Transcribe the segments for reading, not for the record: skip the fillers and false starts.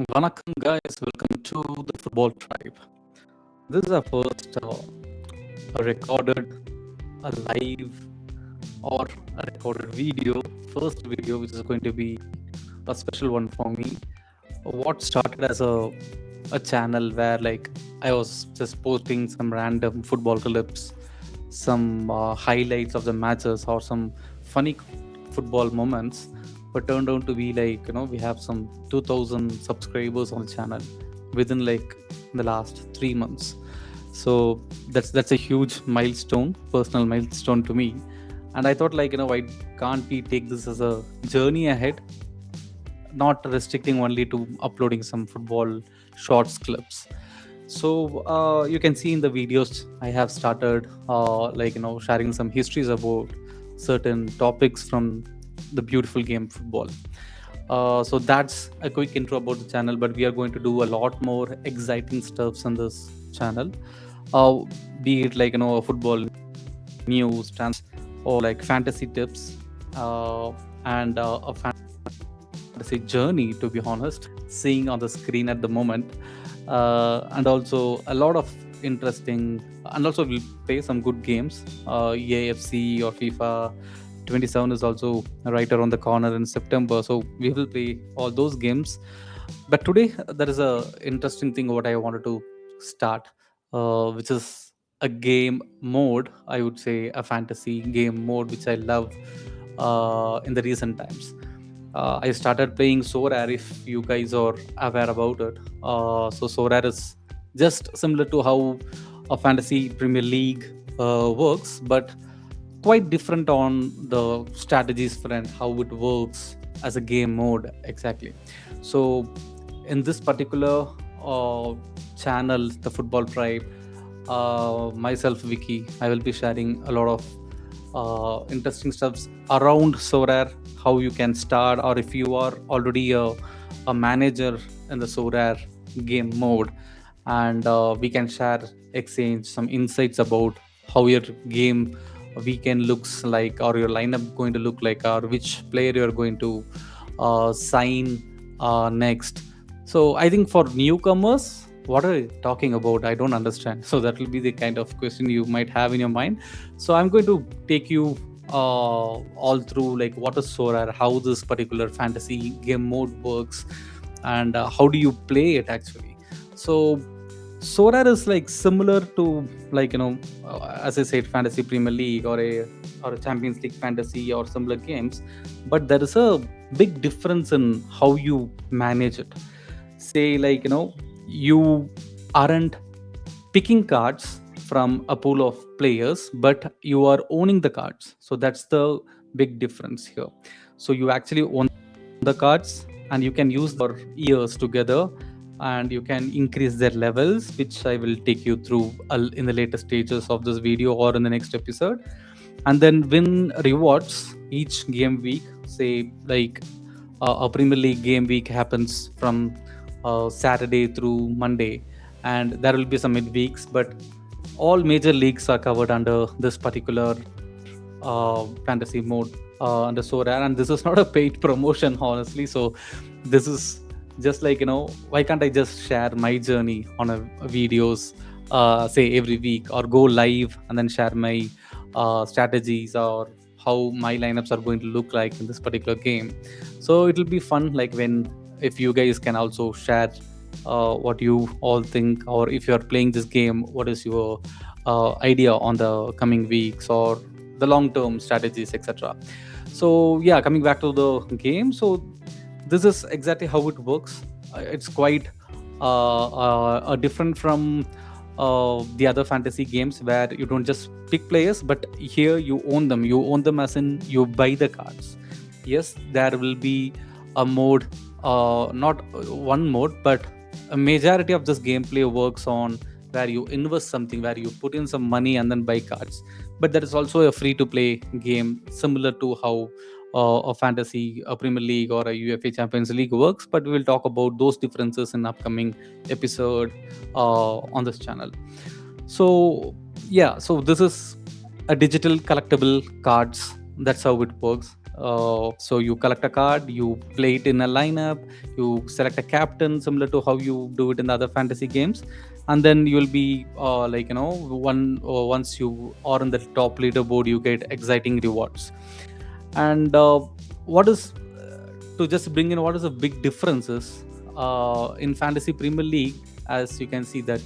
Vanakkam, guys. Welcome to the Football Tribe. This is our first a recorded, a live, or a recorded video. First video, which is going to be a special one for me. What started as a channel where I was just posting some random football clips, some highlights of the matches, or some funny football moments, but turned out to be we have some 2000 subscribers on the channel within the last 3 months. So that's a huge milestone, personal milestone to me. And I thought why can't we take this as a journey ahead, not restricting only to uploading some football shorts clips. So you can see in the videos I have started sharing some histories about certain topics from the beautiful game football. So that's a quick intro about the channel, but we are going to do a lot more exciting stuffs on this channel, uh, be it football news, or fantasy tips, and a fantasy journey, to be honest, seeing on the screen at the moment, and also a lot of interesting, and also we'll play some good games. EAFC or FIFA 27 is also right around the corner in September, so we will play all those games. But today there is a interesting thing what I wanted to start, which is a game mode. I would say a fantasy game mode which I love in the recent times. I started playing Sorare, if you guys are aware about it. So Sorare is just similar to how a fantasy Premier League works, but quite different on the strategies front, how it works as a game mode exactly. So in this particular channel, the Football Tribe, myself Vicky, I will be sharing a lot of interesting stuffs around Sorare, how you can start, or if you are already a manager in the Sorare game mode, and we can share, exchange some insights about how your game weekend looks like, or your lineup going to look like, or which player you're going to sign next. So I think for newcomers, what are you talking about? I don't understand. So that will be the kind of question you might have in your mind. So I'm going to take you all through what is Sorare, how this particular fantasy game mode works, and how do you play it actually. So Sorare is similar to as I said, fantasy Premier League or a Champions League fantasy or similar games, but there is a big difference in how you manage it. Say you aren't picking cards from a pool of players, but you are owning the cards. So that's the big difference here. So you actually own the cards, and you can use their years together, and you can increase their levels, which I will take you through in the later stages of this video or in the next episode. And then win rewards each game week. Say a Premier League game week happens from Saturday through Monday, and there will be some midweeks, but all major leagues are covered under this particular fantasy mode under Sorare. And this is not a paid promotion, honestly. So this is just why can't I just share my journey on a videos, say every week, or go live and then share my strategies, or how my lineups are going to look like in this particular game. So it will be fun, when if you guys can also share what you all think, or if you are playing this game, what is your idea on the coming weeks or the long term strategies, etc. So yeah, coming back to the game. So this is exactly how it works. It's quite different from the other fantasy games, where you don't just pick players, but here you own them. You own them as in you buy the cards. Yes, there will be a mode, not one mode, but a majority of this gameplay works on where you invest something, where you put in some money and then buy cards. But there is also a free to play game, similar to how a fantasy, a Premier League, or a UEFA Champions League works. But we will talk about those differences in upcoming episode on this channel. So yeah, so this is a digital collectible cards. That's how it works. So you collect a card, you play it in a lineup, you select a captain similar to how you do it in the other fantasy games, and then you'll be once you are in the top leaderboard, you get exciting rewards. And what is to just bring in what is the big differences in fantasy Premier League, as you can see that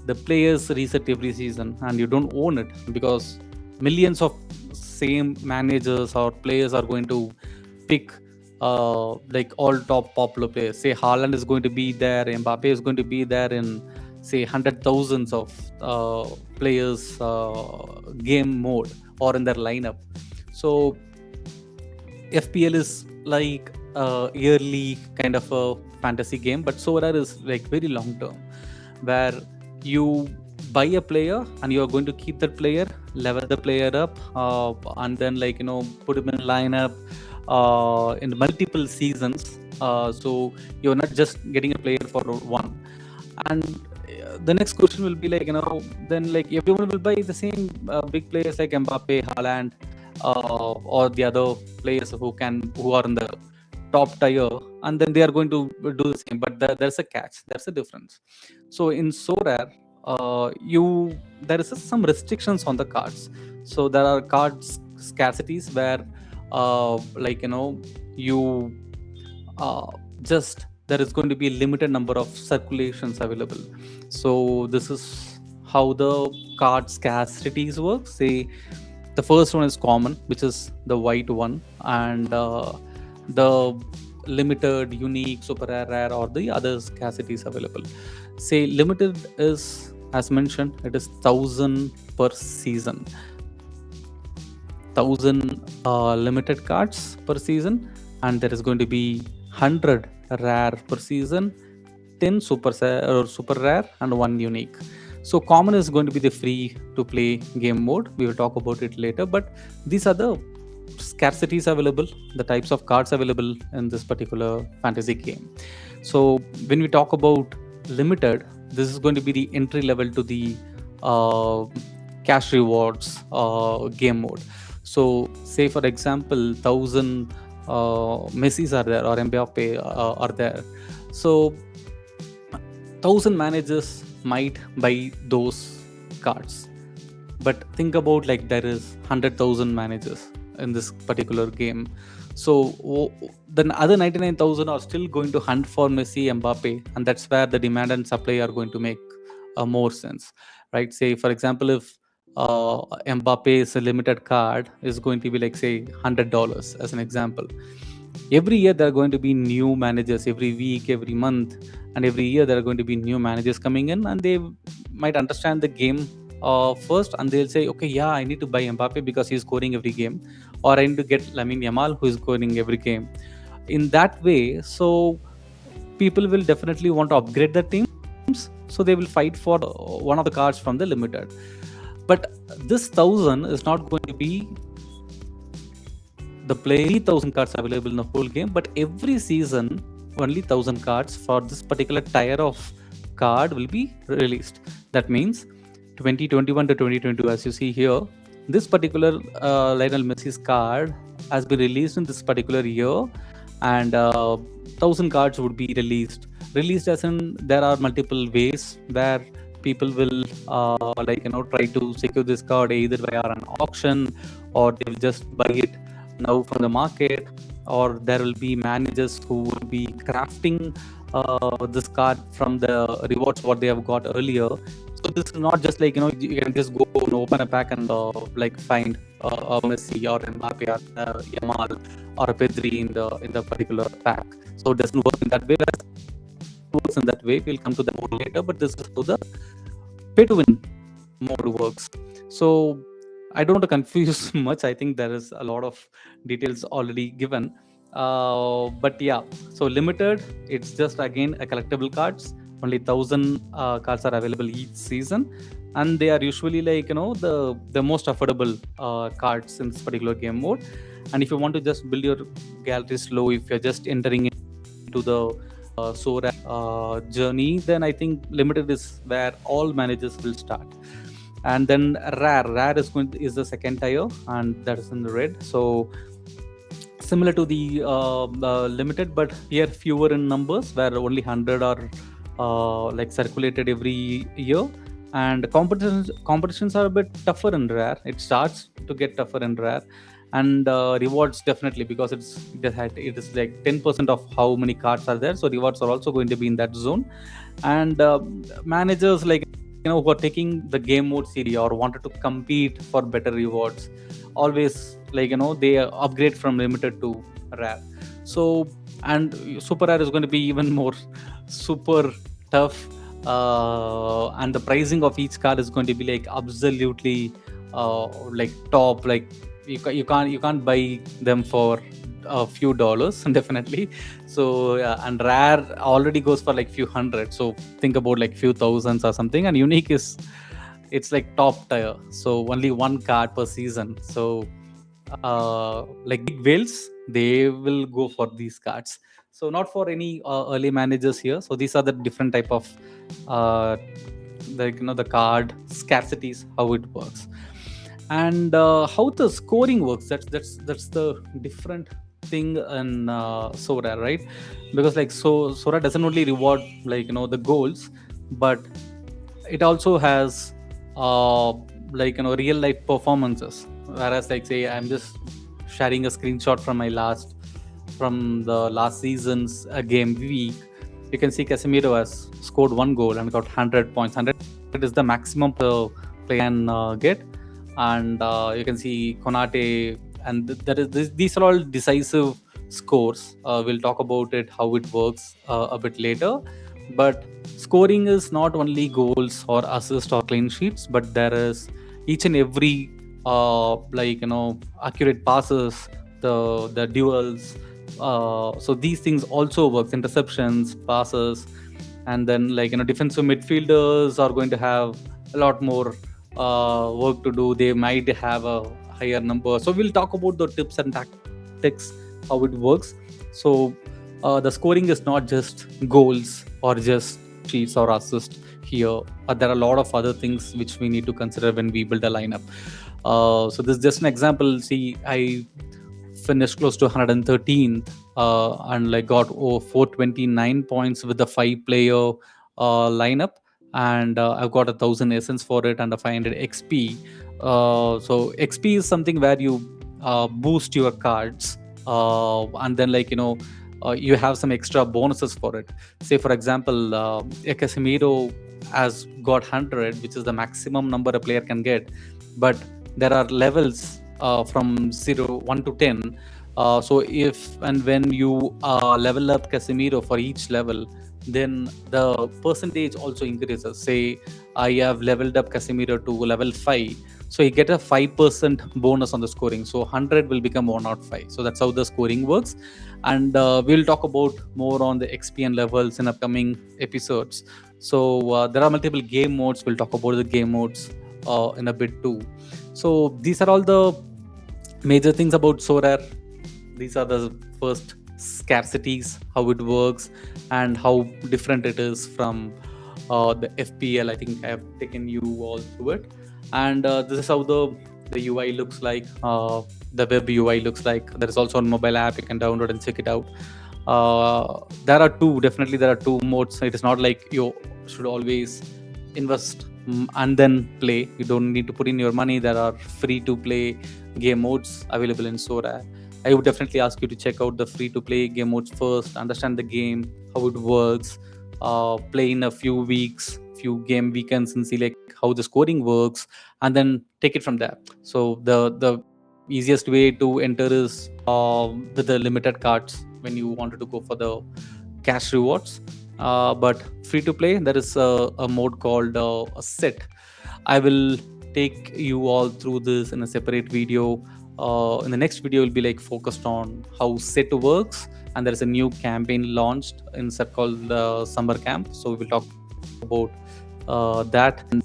the players reset every season and you don't own it, because millions of same managers or players are going to pick like all top popular players. Say Haaland is going to be there, Mbappe is going to be there in say hundred thousands of players game mode or in their lineup. So FPL is like a yearly kind of a fantasy game, but Sorare is like very long term, where you buy a player and you are going to keep that player, level the player up, and then put him in lineup in multiple seasons. So you're not just getting a player for one. And the next question will be then everyone will buy the same big players like Mbappe, Haaland, or the other players who are in the top tier, and then they are going to do the same. But there's a catch, there's a difference. So in Sorare, there is some restrictions on the cards. So there are cards scarcities where you just there is going to be a limited number of circulations available. So this is how the card scarcities work. Say the first one is common, which is the white one, and the limited, unique, super rare, or the other scarcities available. Say limited is, as mentioned, it is 1,000 per season. 1,000 limited cards per season, and there is going to be 100 rare per season, 10 super rare, and 1 unique. So common is going to be the free to play game mode. We will talk about it later, but these are the scarcities available, the types of cards available in this particular fantasy game. So when we talk about limited, this is going to be the entry level to the cash rewards game mode. So say for example 1,000 Messi's are there, or Mbappe are there. So 1,000 managers might buy those cards, but think about there is 100,000 managers in this particular game. So the other 99,000 are still going to hunt for Messi, Mbappe, and that's where the demand and supply are going to make more sense, right? Say for example, if Mbappe's limited card is going to be say $100 as an example. Every year there are going to be new managers, every week, every month, and every year there are going to be new managers coming in, and they might understand the game first, and they'll say, okay, yeah, I need to buy Mbappe because he's scoring every game, or I need to get Lamine Yamal who is scoring every game. In that way, so people will definitely want to upgrade their teams, so they will fight for one of the cards from the limited. But this 1,000 is not going to be the play 3,000 cards available in the whole game, but every season only 1,000 cards for this particular tier of card will be released. That means 2021 to 2022, as you see here, this particular Lionel Messi's card has been released in this particular year, and 1,000 cards would be released as in there are multiple ways where people will try to secure this card either via an auction, or they will just buy it now from the market, or there will be managers who will be crafting this card from the rewards what they have got earlier. So this is not just you can just go and open a pack and find a Messi or Mbappe or Yamal or a Pedri in the particular pack. So it doesn't work in that way. Works in that way. We'll come to the mode later, but this is how the pay to win mode works. So I don't want to confuse much. I think there is a lot of details already given. But yeah, so limited, it's just again a collectible cards. Only 1,000 cards are available each season, and they are usually the most affordable cards in this particular game mode. And if you want to just build your gallery slow, if you're just entering into the Sorare journey, then I think limited is where all managers will start. And then rare is the second tier, and that is in the red. So similar to the limited, but here fewer in numbers, where only 100 are like circulated every year. And competitions are a bit tougher in rare. It starts to get tougher in rare. And rewards definitely, because it is like 10% of how many cards are there, so rewards are also going to be in that zone. And managers, like, who are taking the game mode series or wanted to compete for better rewards, always, like, they upgrade from limited to rare. So, and super rare is going to be even more super tough. And the pricing of each card is going to be like absolutely like top. Like, you can't buy them for a few dollars definitely. So and rare already goes for like few hundred, so think about like few thousands or something. And unique is, it's like top tier, so only one card per season. So like big whales, they will go for these cards. So not for any early managers here. So these are the different type of uh the card scarcities, how it works. And how the scoring works, that's the different thing in Sora, right? Because like, so Sora doesn't only reward, like, the goals, but it also has like, real life performances. Whereas, like, say, I'm just sharing a screenshot from the last season's game week. You can see Casemiro has scored one goal and got 100 points. 100 is the maximum the player can get. And you can see Konate, and these are all decisive scores. We'll talk about it, how it works a bit later. But scoring is not only goals or assists or clean sheets, but there is each and every like, accurate passes, the duels. So these things also works, interceptions, passes. And then, like, defensive midfielders are going to have a lot more work to do. They might have a higher number. So we'll talk about the tips and tactics, how it works. So the scoring is not just goals or just sheets or assists here. There are a lot of other things which we need to consider when we build a lineup. So this is just an example. See, I finished close to 113th and like got 429 points with the 5-player lineup. And I've got 1,000 essence for it and a 500 XP. So XP is something where you boost your cards, and then, like, you have some extra bonuses for it. Say, for example, Casemiro has got 100, which is the maximum number a player can get. But there are levels from 1 to 10. So if and when you level up Casemiro for each level, then the percentage also increases. Say I have leveled up Casemiro to level 5, so you get a 5% bonus on the scoring. So 100 will become 105. So that's how the scoring works. And we'll talk about more on the XP and levels in upcoming episodes. So there are multiple game modes. We'll talk about the game modes in a bit too. So these are all the major things about Sorare. These are the first scarcities, how it works, and how different it is from the FPL. I think I have taken you all through it. And this is how the UI looks like. The web UI looks like. There is also a mobile app you can download and check it out. There are two modes. It is not like you should always invest and then play. You don't need to put in your money. There are free to play game modes available in Sorare. I would definitely ask you to check out the free to play game modes first, understand the game, how it works, play in a few game weekends, and see like how the scoring works, and then take it from there. So the easiest way to enter is with the limited cards when you wanted to go for the cash rewards. But free to play, there is a mode called a set. I will take you all through this in a separate video. In the next video, will be like focused on how set works, and there is a new campaign launched in set called Summer Camp. So we will talk about that. And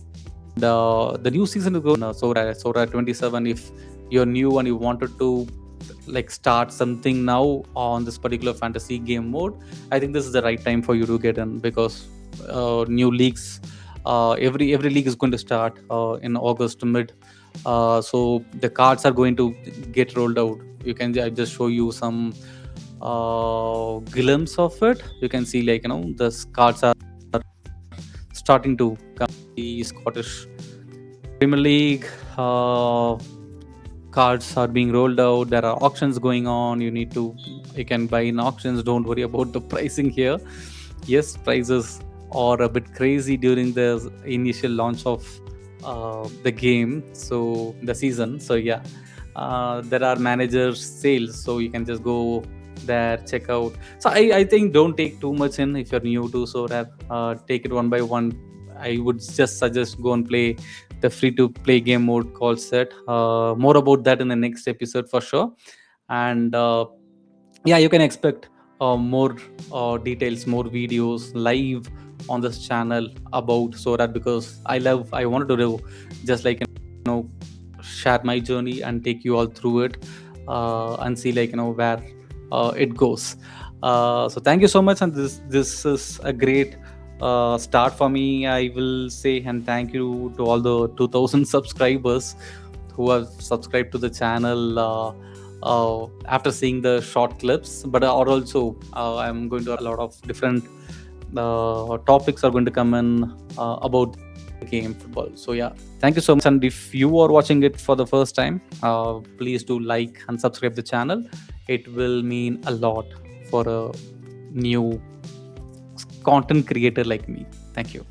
the new season is going Sorare 27. If you're new and you wanted to like start something now on this particular fantasy game mode, I think this is the right time for you to get in, because new leagues, every league is going to start in August mid. So the cards are going to get rolled out. I just show you some glimpse of it. You can see, like, the cards are starting to come. The Scottish Premier League cards are being rolled out. There are auctions going on. You can buy in auctions. Don't worry about the pricing here. Yes, prices are a bit crazy during the initial launch of the game, so the season. So yeah, there are managers sales, so you can just go there, check out. So I think don't take too much in if you're new to Sorare. Take it one by one. I would just suggest go and play the free to play game mode called Set. More about that in the next episode for sure. And yeah, you can expect more details, more videos live on this channel about Sorare, because I wanted to do just like, share my journey and take you all through it, and see, like, where it goes. So thank you so much, and this is a great start for me, I will say. And thank you to all the 2000 subscribers who have subscribed to the channel after seeing the short clips. But or also I'm going to a lot of different topics are going to come in about the game football. So yeah, thank you so much. And if you are watching it for the first time, please do like and subscribe the channel. It will mean a lot for a new content creator like me. Thank you.